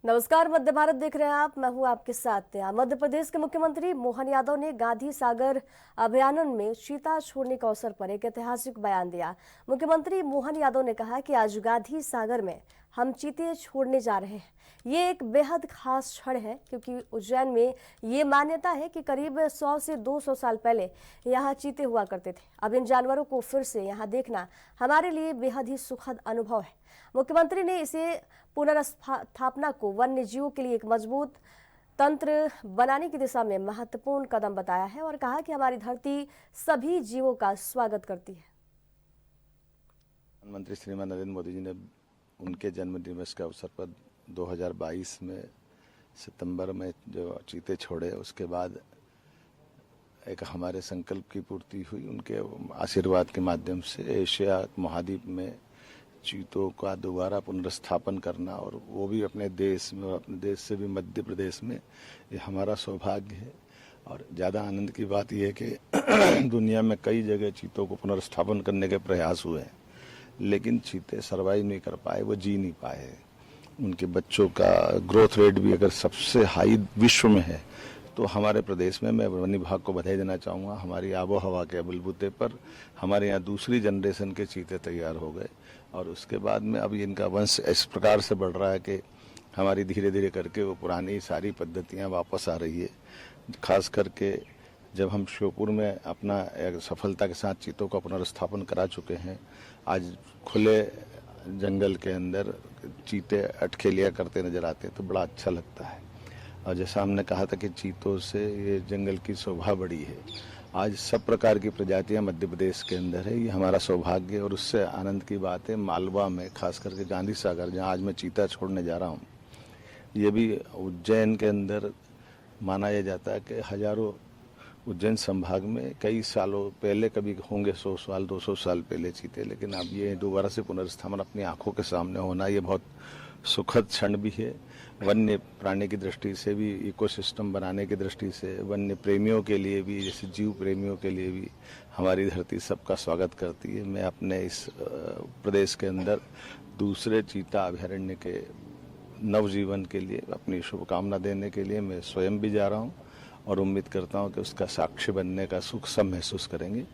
नमस्कार, मध्य भारत देख रहे हैं आप। मैं हूं आपके साथ। मध्य प्रदेश के मुख्यमंत्री मोहन यादव ने गांधी सागर अभयारण्य में चीता छोड़ने के अवसर पर एक ऐतिहासिक बयान दिया। मुख्यमंत्री मोहन यादव ने कहा कि आज गांधी सागर में हम चीते छोड़ने जा रहे हैं। ये एक बेहद खास क्षण है क्योंकि उज्जैन में ये मान्यता है कि करीब 100 से 200 साल पहले यहाँ चीते हुआ करते थे। अब इन जानवरों को फिर से यहाँ देखना हमारे लिए बेहद ही सुखद अनुभव है। मुख्यमंत्री ने इसे पुनर्स्थापना को वन्य जीवों के लिए एक मजबूत तंत्र बनाने की दिशा में महत्वपूर्ण कदम बताया है और कहा कि हमारी धरती सभी जीवों का स्वागत करती है। प्रधानमंत्री श्रीमान नरेंद्र मोदी जी ने उनके जन्म दिवस के अवसर पर 2022 में सितंबर में जो चीते छोड़े, उसके बाद एक हमारे संकल्प की पूर्ति हुई। उनके आशीर्वाद के माध्यम से एशिया महाद्वीप में चीतों का दोबारा पुनर्स्थापन करना, और वो भी अपने देश में, और अपने देश से भी मध्य प्रदेश में, ये हमारा सौभाग्य है। और ज़्यादा आनंद की बात यह है कि दुनिया में कई जगह चीतों को पुनर्स्थापन करने के प्रयास हुए हैं, लेकिन चीते सर्वाइव नहीं कर पाए, वो जी नहीं पाए। उनके बच्चों का ग्रोथ रेट भी अगर सबसे हाई विश्व में है तो हमारे प्रदेश में, मैं वन विभाग को बधाई देना चाहूँगा। हमारी आबो हवा के बलबूते पर हमारे यहाँ दूसरी जनरेशन के चीते तैयार हो गए, और उसके बाद में अब इनका वंश इस प्रकार से बढ़ रहा है कि हमारी धीरे धीरे करके वो पुरानी सारी पद्धतियाँ वापस आ रही है। खास करके जब हम श्योपुर में अपना एक सफलता के साथ चीतों का पुनर्स्थापन करा चुके हैं, आज खुले जंगल के अंदर चीते अटखेलिया करते नजर आते हैं तो बड़ा अच्छा लगता है। और जैसा हमने कहा था कि चीतों से ये जंगल की शोभा बढ़ी है, आज सब प्रकार की प्रजातियां मध्य प्रदेश के अंदर है। ये हमारा सौभाग्य और उससे आनंद की बात है। मालवा में खास करके गांधी सागर, जहां आज मैं चीता छोड़ने जा रहा हूं, ये भी उज्जैन के अंदर माना यह जाता है कि हजारों उज्जैन संभाग में कई सालों पहले कभी होंगे 100 साल 200 साल पहले चीते, लेकिन अब ये दोबारा से पुनर्स्थापन अपनी आंखों के सामने होना, ये बहुत सुखद क्षण भी है। वन्य प्राणी की दृष्टि से भी, इकोसिस्टम बनाने की दृष्टि से, वन्य प्रेमियों के लिए भी, जैसे जीव प्रेमियों के लिए भी हमारी धरती सबका स्वागत करती है। मैं अपने इस प्रदेश के अंदर दूसरे चीता अभयारण्य के नवजीवन के लिए अपनी शुभकामना देने के लिए मैं स्वयं भी जा रहा हूँ, और उम्मीद करता हूँ कि उसका साक्षी बनने का सुख सब महसूस करेंगे।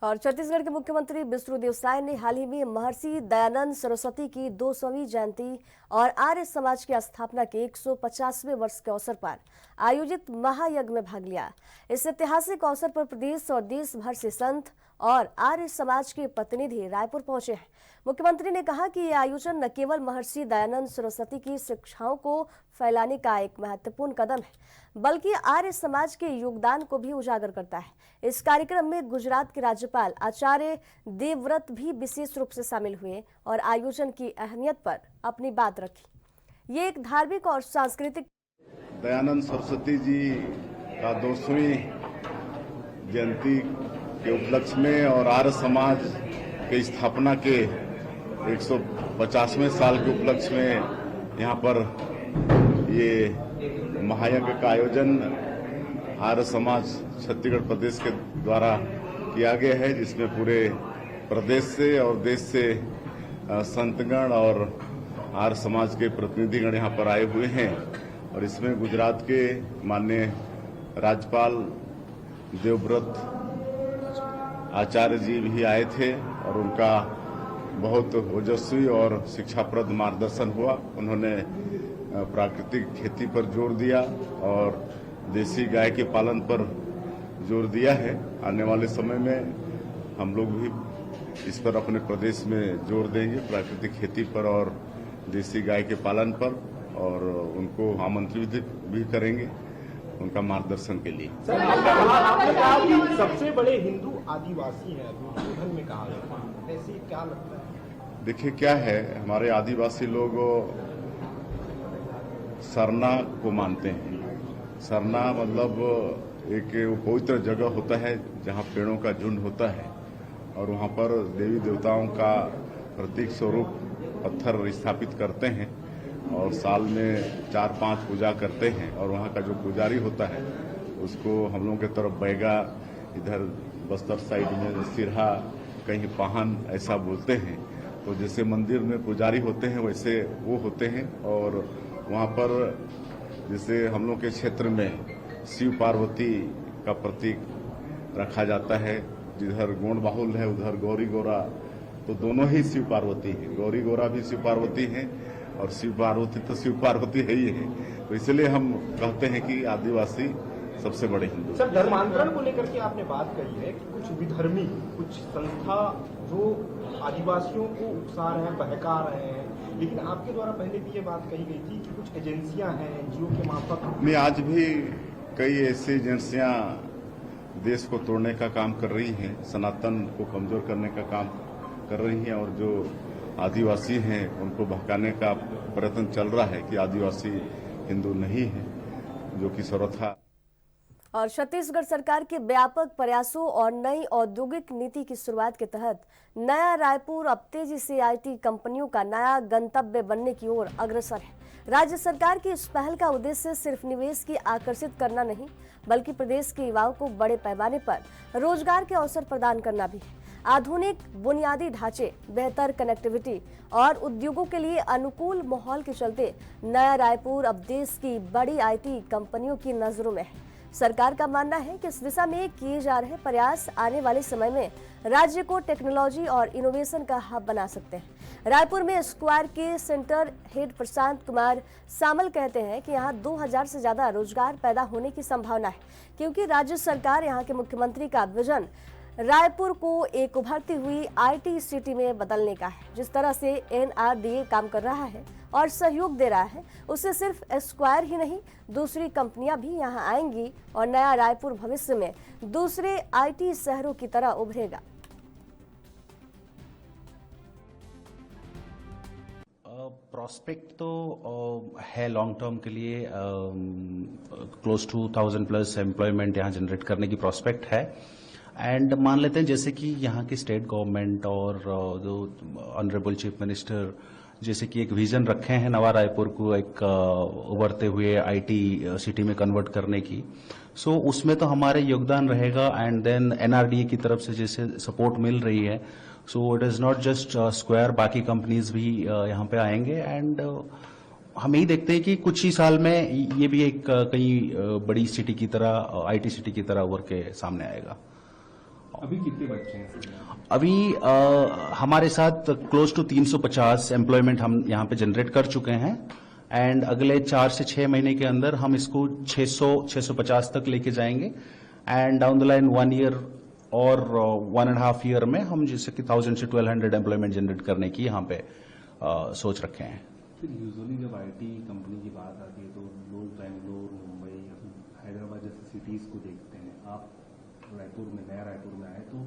और छत्तीसगढ़ के मुख्यमंत्री विष्णुदेव साय ने हाल ही में महर्षि दयानंद सरस्वती की 200वीं जयंती और आर्य समाज की स्थापना के 150वें वर्ष के अवसर पर आयोजित महायज्ञ में भाग लिया। इस ऐतिहासिक अवसर पर प्रदेश और देश भर से संत और आर्य समाज के प्रतिनिधि रायपुर पहुंचे हैं। मुख्यमंत्री ने कहा कि यह आयोजन न केवल महर्षि दयानंद सरस्वती की शिक्षाओं को फैलाने का एक महत्वपूर्ण कदम है, बल्कि आर्य समाज के योगदान को भी उजागर करता है। इस कार्यक्रम में गुजरात के राज्यपाल आचार्य देवव्रत भी विशेष रूप से शामिल हुए और आयोजन की अहमियत पर अपनी बात रखी। ये एक धार्मिक और सांस्कृतिक दयानंद सरस्वती जी का 200वीं जयंती के उपलक्ष्य में और आर्य समाज के स्थापना के 150वें साल के उपलक्ष्य में यहाँ पर ये महायज्ञ का आयोजन आर्य समाज छत्तीसगढ़ प्रदेश के द्वारा किया गया है, जिसमें पूरे प्रदेश से और देश से संतगण और आर्य समाज के प्रतिनिधिगण यहाँ पर आए हुए हैं। और इसमें गुजरात के माननीय राज्यपाल देवव्रत आचार्य जी भी आए थे और उनका बहुत ओजस्वी और शिक्षाप्रद मार्गदर्शन हुआ। उन्होंने प्राकृतिक खेती पर जोर दिया और देसी गाय के पालन पर जोर दिया है। आने वाले समय में हम लोग भी इस पर अपने प्रदेश में जोर देंगे, प्राकृतिक खेती पर और देसी गाय के पालन पर, और उनको आमंत्रित भी करेंगे उनका मार्गदर्शन के लिए। सबसे बड़े हिंदू आदिवासी हैं दुर्योधन में कहा जाता है, ऐसे क्या लगता है? देखिए क्या है, हमारे आदिवासी लोग सरना को मानते हैं। सरना मतलब एक पवित्र जगह होता है जहाँ पेड़ों का झुंड होता है, और वहाँ पर देवी देवताओं का प्रतीक स्वरूप पत्थर स्थापित करते हैं और साल में 4-5 पूजा करते हैं। और वहाँ का जो पुजारी होता है उसको हम लोगों के तरफ बैगा, इधर बस्तर साइड में सिरहा, कहीं पाहन ऐसा बोलते हैं। तो जैसे मंदिर में पुजारी होते हैं वैसे वो होते हैं। और वहाँ पर जैसे हम लोग के क्षेत्र में शिव पार्वती का प्रतीक रखा जाता है, जिधर गोंड बाहुल है उधर गौरी गौरा, तो दोनों ही शिव पार्वती हैं। गौरी गौरा भी शिव पार्वती हैं और शिव पार्वती तो शिव पार्वती है ही है। तो इसलिए हम कहते हैं कि आदिवासी सबसे बड़े हिंदू। सर, धर्मांतरण को लेकर के आपने बात कही है कि कुछ विधर्मी, कुछ संस्था जो आदिवासियों को उकसा रहे हैं, बहका रहे हैं, लेकिन आपके द्वारा पहले भी ये बात कही गई थी कि कुछ एजेंसियां हैं एनजीओ के मार्फत नहीं, आज भी कई ऐसी एजेंसियां देश को तोड़ने का काम कर रही हैं, सनातन को कमजोर करने का काम कर रही हैं, और जो आदिवासी हैं उनको बहकाने का प्रयत्न चल रहा है कि आदिवासी हिंदू नहीं है, जो कि सर्वथा। और छत्तीसगढ़ सरकार के व्यापक प्रयासों और नई औद्योगिक नीति की शुरुआत के तहत नया रायपुर अब तेजी से आईटी कंपनियों का नया गंतव्य बनने की ओर अग्रसर है। राज्य सरकार की इस पहल का उद्देश्य सिर्फ निवेश की आकर्षित करना नहीं, बल्कि प्रदेश के युवाओं को बड़े पैमाने पर रोजगार के अवसर प्रदान करना भी है। आधुनिक बुनियादी ढांचे, बेहतर कनेक्टिविटी और उद्योगों के लिए अनुकूल माहौल के चलते नया रायपुर अब देश की बड़ी आईटी कंपनियों की नजरों में है। सरकार का मानना है कि इस दिशा में किए जा रहे प्रयास आने वाले समय में राज्य को टेक्नोलॉजी और इनोवेशन का हब बना सकते हैं। रायपुर में स्क्वायर के सेंटर हेड प्रशांत कुमार सामल कहते हैं कि यहाँ 2000 से ज्यादा रोजगार पैदा होने की संभावना है, क्योंकि राज्य सरकार यहाँ के मुख्यमंत्री का विजन रायपुर को एक उभरती हुई आईटी सिटी में बदलने का है। जिस तरह से एनआरडीए काम कर रहा है और सहयोग दे रहा है, उससे सिर्फ स्क्वायर ही नहीं, दूसरी कंपनियां भी यहां आएंगी और नया रायपुर भविष्य में दूसरे आईटी शहरों की तरह उभरेगा। प्रोस्पेक्ट तो है लॉन्ग टर्म के लिए, क्लोज टू 1000+ एम्प्लॉयमेंट यहाँ जनरेट करने की प्रोस्पेक्ट है। एंड मान लेते हैं जैसे कि यहाँ की स्टेट गवर्नमेंट और जो ऑनरेबल चीफ मिनिस्टर जैसे कि एक विजन रखे हैं नवा रायपुर को एक उभरते हुए आईटी सिटी में कन्वर्ट करने की, सो उसमें तो हमारे योगदान रहेगा। एंड देन एनआरडीए की तरफ से जैसे सपोर्ट मिल रही है, so it is not just square, बाकी कंपनीज भी यहाँ पे आएंगे। एंड हम यही देखते हैं कि कुछ ही साल में ये भी एक कई बड़ी सिटी की तरह, आईटी सिटी की तरह उभर के सामने आएगा। अभी कितने बच्चे हैं? अभी हमारे साथ क्लोज टू 350 एम्प्लॉयमेंट हम यहाँ पे जनरेट कर चुके हैं। एंड अगले 4 से 6 महीने के अंदर हम इसको 600-650 तक लेके जाएंगे। And down the line 1 year और 1.5 ईयर में हम जैसे कि 1000 से 1200 एम्प्लॉयमेंट जनरेट करने की यहाँ पे सोच रखे हैं। यूजुअली जब आईटी कंपनी की बात आती है तो लोग बेंगलोर, मुंबई या फिर हैदराबाद जैसे सिटीज को देखते हैं। आप रायपुर में, नया रायपुर में आए तो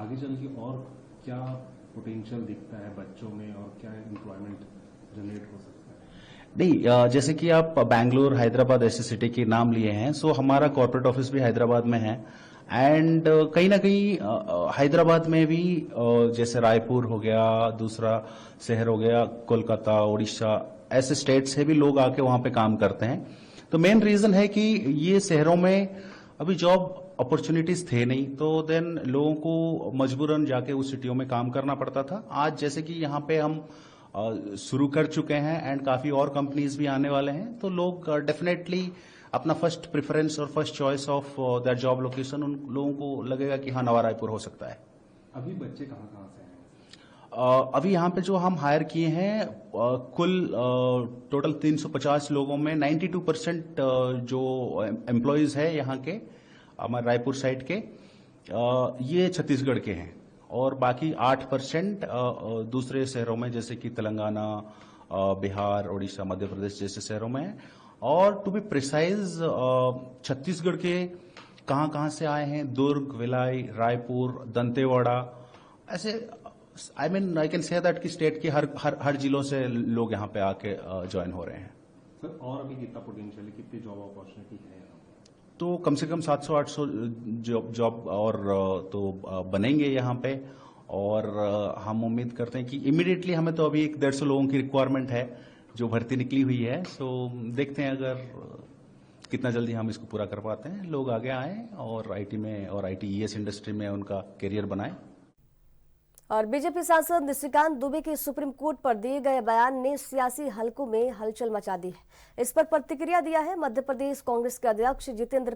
आगे चल के और क्या पोटेंशियल दिखता है बच्चों में और क्या एम्प्लॉयमेंट जनरेट हो सकता है? नहीं, जैसे कि आप बैंगलोर, हैदराबाद ऐसे सिटी के नाम लिए हैं, सो हमारा कॉर्पोरेट ऑफिस भी हैदराबाद में है। एंड कहीं ना कहीं हैदराबाद में भी जैसे रायपुर हो गया, दूसरा शहर हो गया कोलकाता, उड़ीसा, ऐसे स्टेट से भी लोग आके वहां पे काम करते हैं। तो मेन रीजन है कि ये शहरों में अभी जॉब अपॉर्चुनिटीज थे नहीं, तो देन लोगों को मजबूरन जाके उस सिटियों में काम करना पड़ता था। आज जैसे कि यहाँ पे हम शुरू कर चुके हैं एंड काफी और कंपनीज भी आने वाले हैं, तो लोग डेफिनेटली अपना फर्स्ट प्रेफरेंस और first choice of that job location उन लोगों को लगेगा कि हाँ नवा रायपुर हो सकता है। अभी बच्चे कहाँ से हैं? अभी यहाँ पे जो हम हायर किए हैं कुल टोटल 350 लोगों में 92% जो एम्प्लॉयज है यहाँ के हमारे रायपुर साइड के, ये छत्तीसगढ़ के हैं और बाकी 8% दूसरे शहरों में जैसे कि तेलंगाना, बिहार, उड़ीसा, मध्य प्रदेश जैसे शहरों में है। और टू बी प्रिसाइज छत्तीसगढ़ के कहाँ से आए हैं, दुर्ग, भिलाई, रायपुर, दंतेवाड़ा, ऐसे आई कैन से दैट कि स्टेट के हर जिलों से लोग यहाँ पे आके ज्वाइन हो रहे हैं। सर और अभी कितना पोटेंशियल है, कितनी जॉब अपॉर्चुनिटी है? तो कम से कम 700-800 जॉब और तो बनेंगे यहाँ पे। और हम उम्मीद करते हैं कि इमीडिएटली हमें तो अभी 150 लोगों की रिक्वायरमेंट है जो भर्ती निकली हुई है। सो देखते हैं अगर कितना जल्दी हम इसको पूरा कर पाते हैं, लोग आगे आए और आईटी में और आईटी ईएस इंडस्ट्री में उनका करियर बनाएं। और बीजेपी सांसद निशिकांत दुबे के सुप्रीम कोर्ट पर दिए गए बयान ने सियासी हलकों में हलचल मचा दी है। इस पर प्रतिक्रिया दिया है मध्य प्रदेश कांग्रेस के अध्यक्ष जितेंद्र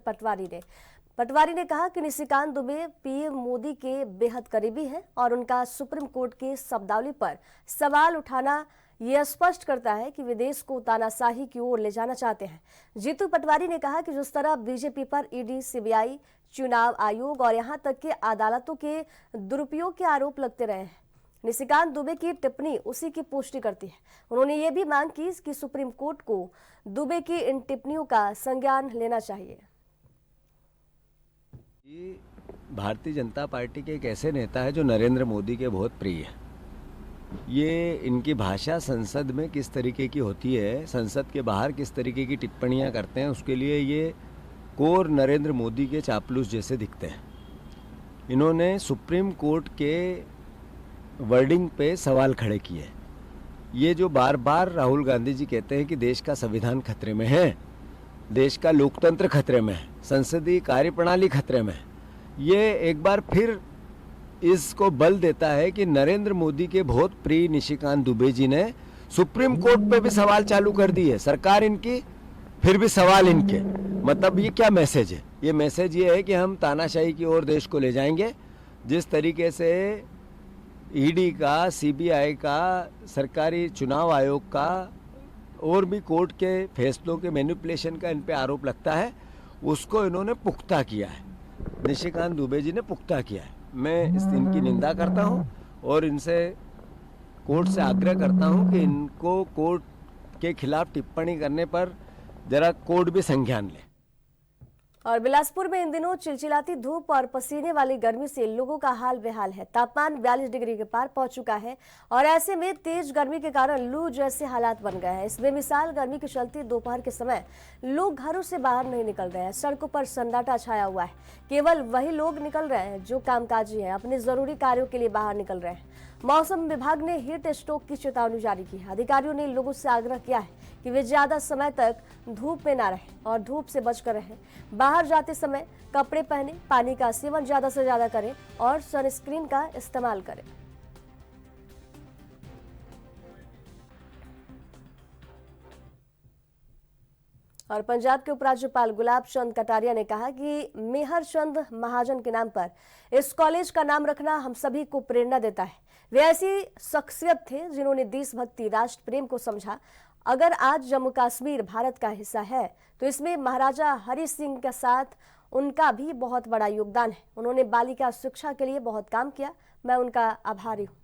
पटवारी ने कहा कि निशिकांत दुबे पीएम मोदी के बेहद करीबी हैं और उनका सुप्रीम कोर्ट के शब्दावली पर सवाल उठाना यह स्पष्ट करता है कि वे देश को तानाशाही की ओर ले जाना चाहते हैं। जीतू पटवारी ने कहा कि जिस तरह बीजेपी पर ईडी, सीबीआई, चुनाव आयोग और यहां तक कि अदालतों के दुरुपयोग के आरोप लगते रहे हैं, निशिकांत दुबे की टिप्पणी उसी की पुष्टि करती है। उन्होंने ये भी मांग की कि सुप्रीम कोर्ट को दुबे की इन टिप्पणियों का संज्ञान लेना चाहिए। ये भारतीय जनता पार्टी के एक ऐसे नेता है जो नरेंद्र मोदी के बहुत प्रिय है। ये इनकी भाषा संसद में किस तरीके की होती है, संसद के बाहर किस तरीके की टिप्पणियां करते हैं, उसके लिए ये कोर नरेंद्र मोदी के चापलूस जैसे दिखते हैं। इन्होंने सुप्रीम कोर्ट के वर्डिंग पे सवाल खड़े किए। ये जो बार बार राहुल गांधी जी कहते हैं कि देश का संविधान खतरे में है, देश का लोकतंत्र खतरे में है, संसदीय कार्यप्रणाली खतरे में है, ये एक बार फिर इसको बल देता है कि नरेंद्र मोदी के बहुत प्रिय निशिकांत दुबे जी ने सुप्रीम कोर्ट पे भी सवाल चालू कर दिए। सरकार इनकी, फिर भी सवाल इनके। मतलब ये क्या मैसेज है? ये मैसेज ये है कि हम तानाशाही की ओर देश को ले जाएंगे। जिस तरीके से ईडी का, सीबीआई का, सरकारी चुनाव आयोग का और भी कोर्ट के फैसलों के मैनिपुलेशन का इन पे आरोप लगता है, उसको इन्होंने पुख्ता किया है। निशिकांत दुबे जी ने पुख्ता किया है। मैं इनकी निंदा करता हूं और इनसे कोर्ट से आग्रह करता हूं कि इनको कोर्ट के खिलाफ टिप्पणी करने पर जरा कोर्ट भी संज्ञान ले। और बिलासपुर में इन दिनों चिलचिलाती धूप और पसीने वाली गर्मी से लोगों का हाल बेहाल है। तापमान 42 डिग्री के पार पहुंच चुका है और ऐसे में तेज गर्मी के कारण लू जैसे हालात बन गए हैं। इस बेमिसाल गर्मी के चलते दोपहर के समय लोग घरों से बाहर नहीं निकल रहे हैं। सड़कों पर सन्नाटा छाया हुआ है। केवल वही लोग निकल रहे हैं जो कामकाजी हैं, अपने जरूरी कार्यों के लिए बाहर निकल रहे हैं। मौसम विभाग ने हीट स्ट्रोक की चेतावनी जारी की है। अधिकारियों ने लोगों से आग्रह किया है कि वे ज्यादा समय तक धूप में ना रहें और धूप से बचकर रहें। बाहर जाते समय कपड़े पहने, पानी का सेवन ज्यादा से ज्यादा करें और सनस्क्रीन का इस्तेमाल करें। और पंजाब के उपराज्यपाल गुलाब चंद कटारिया ने कहा कि मेहर चंद महाजन के नाम पर इस कॉलेज का नाम रखना हम सभी को प्रेरणा देता है। वे ऐसी शख्सियत थे जिन्होंने देशभक्ति, राष्ट्र प्रेम को समझा। अगर आज जम्मू कश्मीर भारत का हिस्सा है तो इसमें महाराजा हरि सिंह के साथ उनका भी बहुत बड़ा योगदान है। उन्होंने बालिका शिक्षा के लिए बहुत काम किया। मैं उनका आभारी हूँ।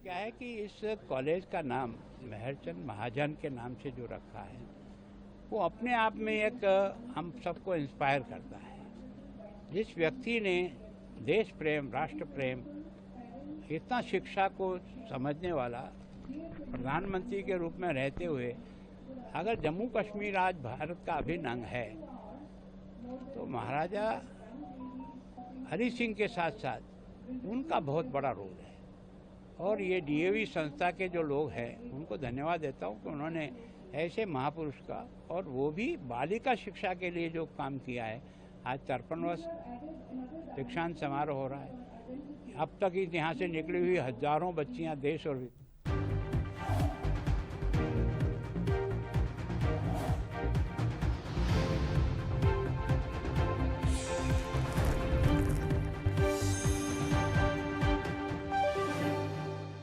क्या है कि इस कॉलेज का नाम मेहरचंद महाजन के नाम से जो रखा है वो अपने आप में एक हम सबको इंस्पायर करता है। जिस व्यक्ति ने देश प्रेम, राष्ट्र प्रेम, इतना शिक्षा को समझने वाला प्रधानमंत्री के रूप में रहते हुए अगर जम्मू कश्मीर आज भारत का अभिन्न अंग है तो महाराजा हरि सिंह के साथ साथ उनका बहुत बड़ा रोल है। और ये डीएवी संस्था के जो लोग हैं उनको धन्यवाद देता हूँ कि उन्होंने ऐसे महापुरुष का, और वो भी बालिका शिक्षा के लिए जो काम किया है। आज 53वां दीक्षांत समारोह हो रहा है। अब तक यहाँ से निकली हुई हजारों बच्चियाँ देश और